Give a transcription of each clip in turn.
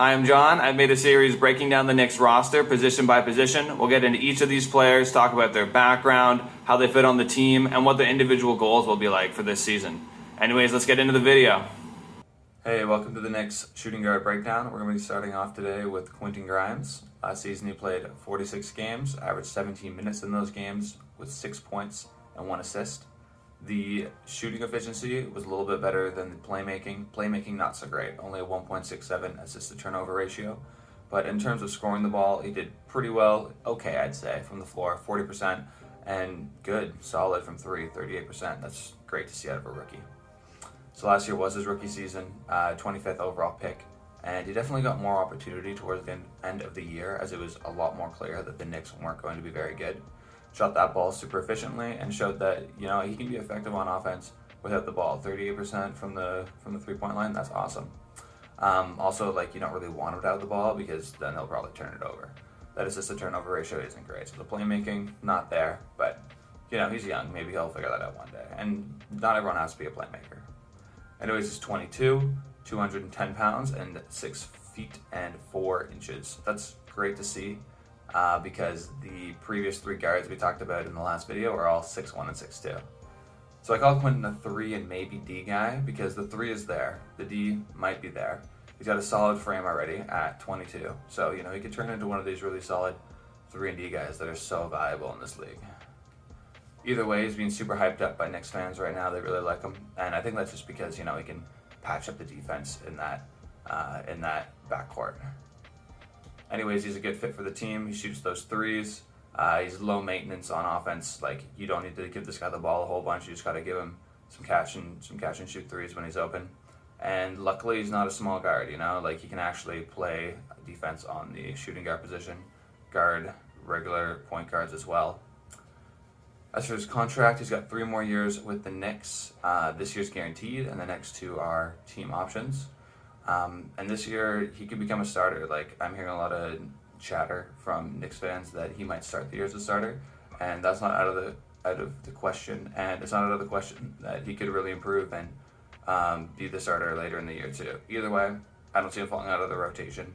Hi, I'm John. I've made a series breaking down the Knicks roster position by position. We'll get into each of these players, talk about their background, how they fit on the team, and what their individual goals will be like for this season. Anyways, let's get into the video. Hey, welcome to the Knicks shooting guard breakdown. We're going to be starting off today with Quentin Grimes. Last season he played 46 games, averaged 17 minutes in those games with 6 points and 1 assist. The shooting efficiency was a little bit better than the playmaking. Playmaking not so great, only a 1.67 assist to turnover ratio. But in terms of scoring the ball, he did pretty well, okay I'd say, from the floor, 40%, and good, solid from 3, 38%. That's great to see out of a rookie. So last year was his rookie season, 25th overall pick, and he definitely got more opportunity towards the end of the year as it was a lot more clear that the Knicks weren't going to be very good. Shot that ball super efficiently and showed that he can be effective on offense without the ball. 38% from the 3-point line, that's awesome. Also, you don't really want him without the ball because then they'll probably turn it over. That assist to turnover ratio isn't great. So the playmaking, not there, but he's young. Maybe he'll figure that out one day. And not everyone has to be a playmaker. Anyways, he's 22, 210 pounds, and 6 feet and 4 inches. That's great to see because the previous 3 guards we talked about in the last video are all 6'1 and 6'2. So I call Quentin a 3 and maybe D guy because the 3 is there. The D might be there. He's got a solid frame already at 22. So, he could turn into one of these really solid 3 and D guys that are so valuable in this league. Either way, he's being super hyped up by Knicks fans right now. They really like him, and I think that's just because he can patch up the defense in that backcourt. Anyways, he's a good fit for the team. He shoots those threes. He's low maintenance on offense. You don't need to give this guy the ball a whole bunch. You just got to give him some catch and shoot threes when he's open. And luckily, he's not a small guard. He can actually play defense on the shooting guard position, guard regular point guards as well. As for his contract, he's got 3 more years with the Knicks. This year's guaranteed, and the next 2 are team options. And this year, he could become a starter. I'm hearing a lot of chatter from Knicks fans that he might start the year as a starter, and that's not out of the question. And it's not out of the question that he could really improve and be the starter later in the year too. Either way, I don't see him falling out of the rotation.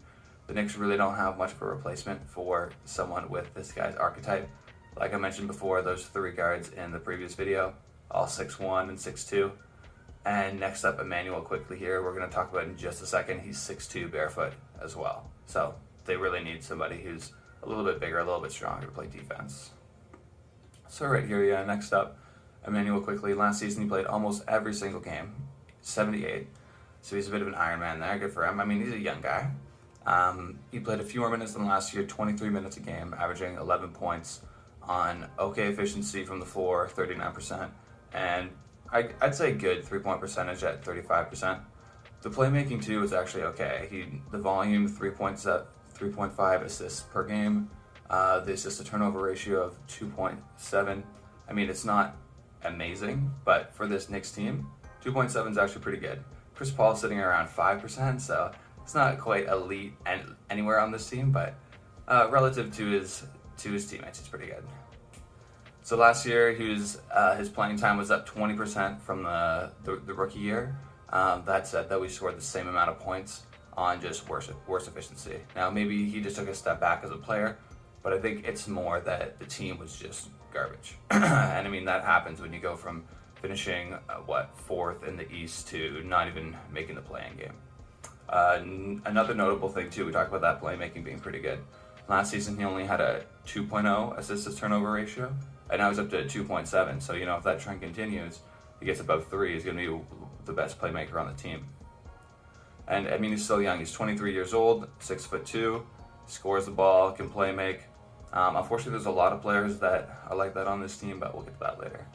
The Knicks really don't have much of a replacement for someone with this guy's archetype. Like I mentioned before, those 3 guards in the previous video, all 6'1 and 6'2. And next up, Immanuel Quickley here, we're going to talk about in just a second. He's 6'2 barefoot as well. So they really need somebody who's a little bit bigger, a little bit stronger to play defense. So right here, next up, Immanuel Quickley. Last season he played almost every single game, 78. So he's a bit of an Iron Man there, good for him. He's a young guy. He played a few more minutes than last year, 23 minutes a game, averaging 11 points on okay efficiency from the floor, 39%, and I'd say good 3-point percentage at 35%. The playmaking too is actually okay. The volume 3.5 assists per game. The assist to turnover ratio of 2.7. It's not amazing, but for this Knicks team, 2.7 is actually pretty good. Chris Paul's sitting around 5%, so it's not quite elite anywhere on this team, but relative to his teammates, it's pretty good. So last year, his playing time was up 20% from the rookie year. That said, though, we scored the same amount of points on just worse efficiency. Now, maybe he just took a step back as a player, but I think it's more that the team was just garbage. And that happens when you go from finishing 4th in the East to not even making the play-in game. Another notable thing too, we talked about that playmaking being pretty good. Last season, he only had a 2.0 assist to turnover ratio, and now he's up to 2.7. So, if that trend continues, he gets above 3, he's going to be the best playmaker on the team. And, he's still young. He's 23 years old, 6'2", scores the ball, can play make. Unfortunately, there's a lot of players that are like that on this team, but we'll get to that later.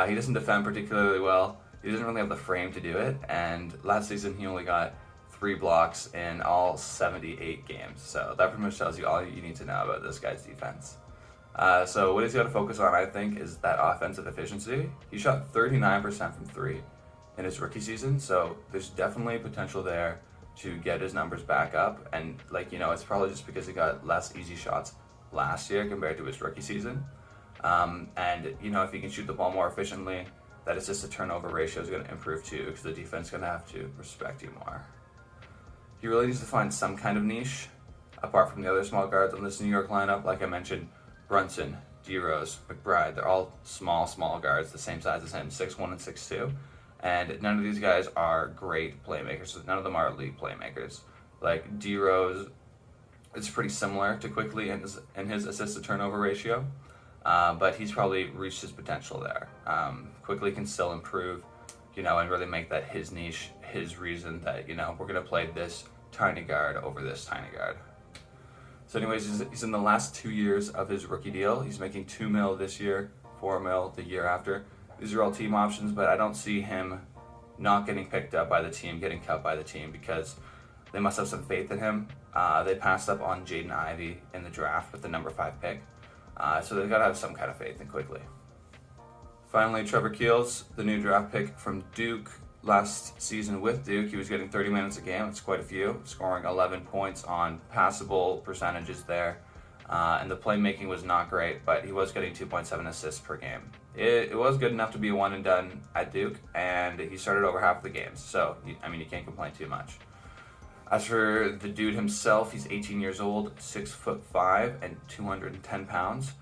He doesn't defend particularly well. He doesn't really have the frame to do it, and last season he only got 3 blocks in all 78 games. So that pretty much tells you all you need to know about this guy's defense. So what he's got to focus on, I think, is that offensive efficiency. He shot 39% from 3 in his rookie season, so there's definitely potential there to get his numbers back up. And it's probably just because he got less easy shots last year compared to his rookie season. And if he can shoot the ball more efficiently, that assist to turnover ratio is going to improve too, because the defense is going to have to respect you more. He really needs to find some kind of niche apart from the other small guards on this New York lineup. Like I mentioned, Brunson, D-Rose, McBride, they're all small guards, the same size as him, 6'1" and 6'2". And none of these guys are great playmakers. None of them are elite playmakers. Like D-Rose, it's pretty similar to Quickley in his assist to turnover ratio, but he's probably reached his potential there. Quickley can still improve, and really make that his niche, his reason that, we're going to play this tiny guard over this tiny guard. So anyways, he's in the last 2 years of his rookie deal. He's making $2 million this year, $4 million the year after. These are all team options, but I don't see him not getting picked up by the team, getting cut by the team, because they must have some faith in him. They passed up on Jaden Ivey in the draft with the number 5 pick. So they've got to have some kind of faith in Quickley. Finally, Trevor Keels, the new draft pick from Duke. Last season with Duke, he was getting 30 minutes a game. It's quite a few, scoring 11 points on passable percentages there. And the playmaking was not great, but he was getting 2.7 assists per game. It was good enough to be a one and done at Duke, and he started over half the games. So, you can't complain too much. As for the dude himself, he's 18 years old, 6'5", and 210 pounds.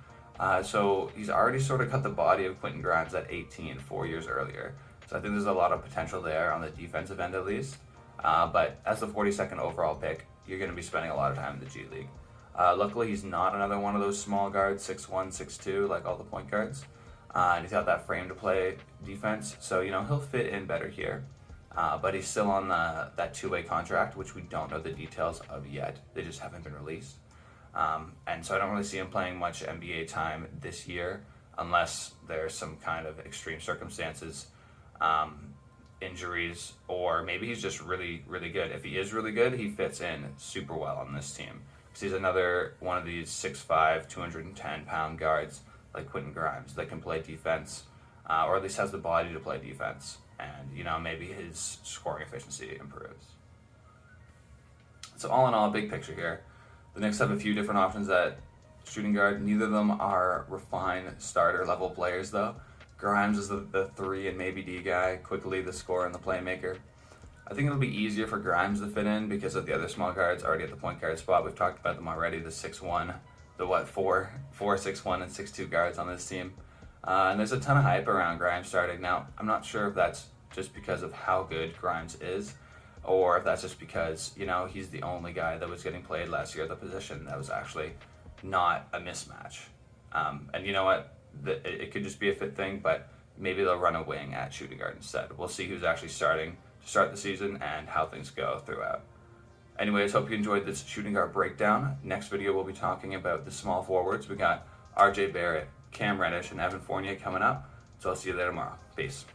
So he's already sort of cut the body of Quentin Grimes at 18, 4 years earlier. So I think there's a lot of potential there on the defensive end at least. But as the 42nd overall pick, you're going to be spending a lot of time in the G League. Luckily, he's not another one of those small guards, 6'1", 6'2", like all the point guards. And he's got that frame to play defense, so he'll fit in better here. But he's still on that two-way contract, which we don't know the details of yet. They just haven't been released. And so I don't really see him playing much NBA time this year, unless there's some kind of extreme circumstances, injuries, or maybe he's just really, really good. If he is really good, he fits in super well on this team. Because he's another one of these 6'5", 210-pound guards like Quentin Grimes that can play defense, or at least has the body to play defense. And, maybe his scoring efficiency improves. So all in all, big picture here. The Knicks have a few different options at shooting guard. Neither of them are refined starter-level players, though. Grimes is the 3 and maybe D guy, Quickley the scorer and the playmaker. I think it'll be easier for Grimes to fit in because of the other small guards already at the point guard spot. We've talked about them already, the 6'1", the 4, 6'1", and 6'2" guards on this team. And there's a ton of hype around Grimes starting. Now, I'm not sure if that's just because of how good Grimes is, or if that's just because, he's the only guy that was getting played last year at the position that was actually not a mismatch. And you know what? It could just be a fit thing, but maybe they'll run a wing at shooting guard instead. We'll see who's actually starting to start the season and how things go throughout. Anyways, hope you enjoyed this shooting guard breakdown. Next video, we'll be talking about the small forwards. We got RJ Barrett, Cam Reddish, and Evan Fournier coming up. So I'll see you there tomorrow. Peace.